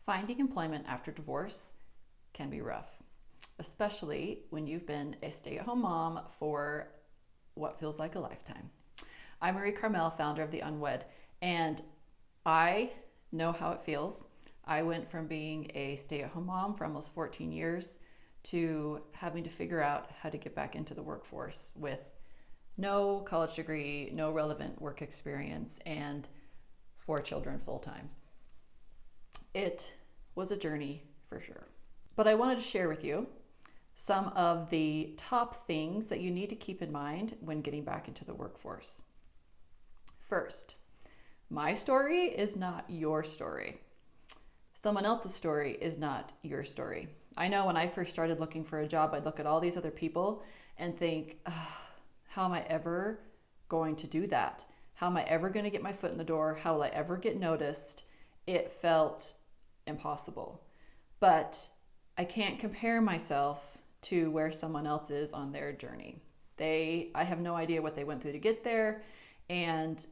Finding employment after divorce can be rough, especially when you've been a stay-at-home mom for what feels like a lifetime. I'm Marie Carmel, founder of The Unwed, and I know how it feels. I went from being a stay-at-home mom for almost 14 years to having to figure out how to get back into the workforce with no college degree, no relevant work experience, and 4 children full-time. It was a journey for sure. But I wanted to share with you some of the top things that you need to keep in mind when getting back into the workforce. First, my story is not your story. Someone else's story is not your story. I know when I first started looking for a job, I'd look at all these other people and think, how am I ever going to do that? How am I ever going to get my foot in the door? How will I ever get noticed? It felt impossible. But I can't compare myself to where someone else is on their journey. I have no idea what they went through to get there, and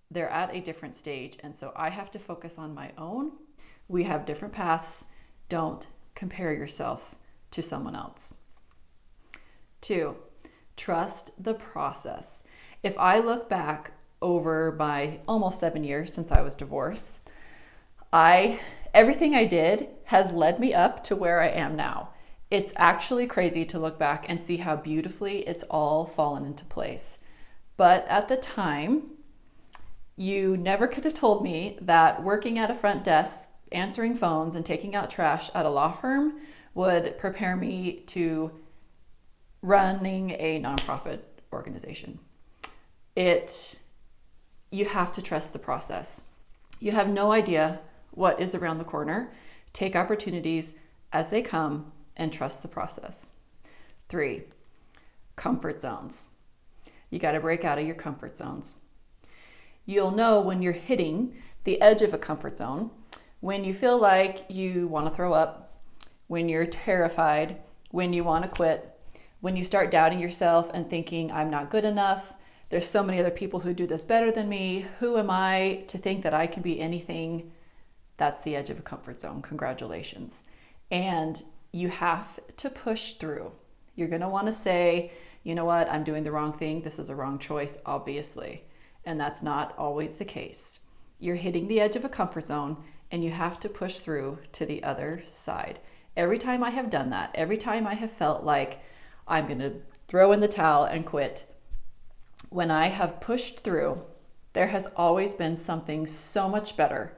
they're at a different stage. And so I have to focus on my own. We have different paths. Don't compare yourself to someone else. 2, trust the process. If I look back over my almost 7 years since I was divorced, everything I did has led me up to where I am now. It's actually crazy to look back and see how beautifully it's all fallen into place. But at the time, you never could have told me that working at a front desk, answering phones and taking out trash at a law firm would prepare me to running a nonprofit organization. You have to trust the process. You have no idea what is around the corner. Take opportunities as they come and trust the process. 3, comfort zones. You got to break out of your comfort zones. You'll know when you're hitting the edge of a comfort zone, when you feel like you want to throw up, when you're terrified, when you want to quit, when you start doubting yourself and thinking, I'm not good enough. There's so many other people who do this better than me. Who am I to think that I can be anything? That's the edge of a comfort zone. Congratulations. And you have to push through. You're going to want to say, you know what, I'm doing the wrong thing. This is a wrong choice, obviously. And that's not always the case. You're hitting the edge of a comfort zone and you have to push through to the other side. Every time I have done that, every time I have felt like I'm going to throw in the towel and quit, when I have pushed through, there has always been something so much better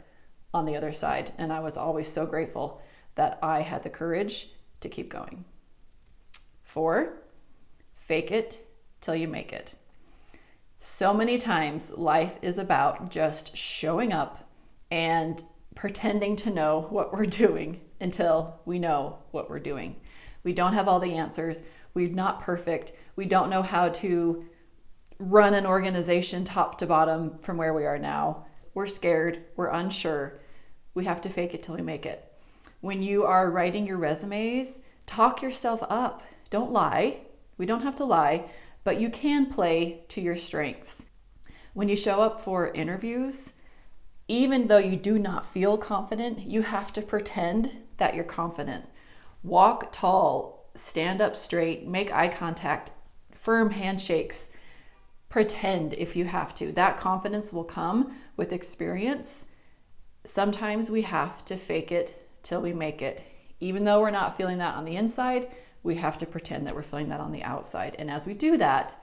on the other side. And I was always so grateful that I had the courage to keep going. 4, fake it till you make it. So many times life is about just showing up and pretending to know what we're doing until we know what we're doing. We don't have all the answers. We're not perfect. We don't know how to run an organization top to bottom from where we are now. We're scared. We're unsure. We have to fake it till we make it. When you are writing your resumes, talk yourself up. Don't lie. We don't have to lie, but you can play to your strengths. When you show up for interviews, even though you do not feel confident, you have to pretend that you're confident. Walk tall, stand up straight, make eye contact, firm handshakes. Pretend if you have to. That confidence will come with experience. Sometimes we have to fake it till we make it. Even though we're not feeling that on the inside, we have to pretend that we're feeling that on the outside. And as we do that,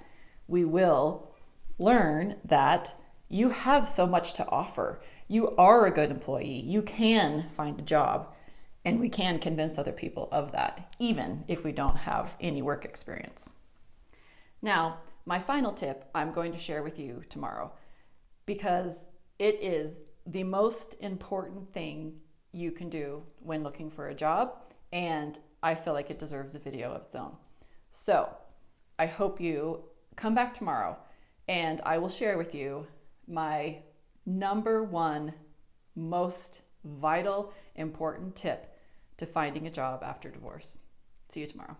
we will learn that you have so much to offer. You are a good employee. You can find a job, and we can convince other people of that, even if we don't have any work experience. Now, my final tip I'm going to share with you tomorrow, because it is the most important thing you can do when looking for a job, and I feel like it deserves a video of its own. So I hope you come back tomorrow and I will share with you my number 1 most vital, important tip to finding a job after divorce. See you tomorrow.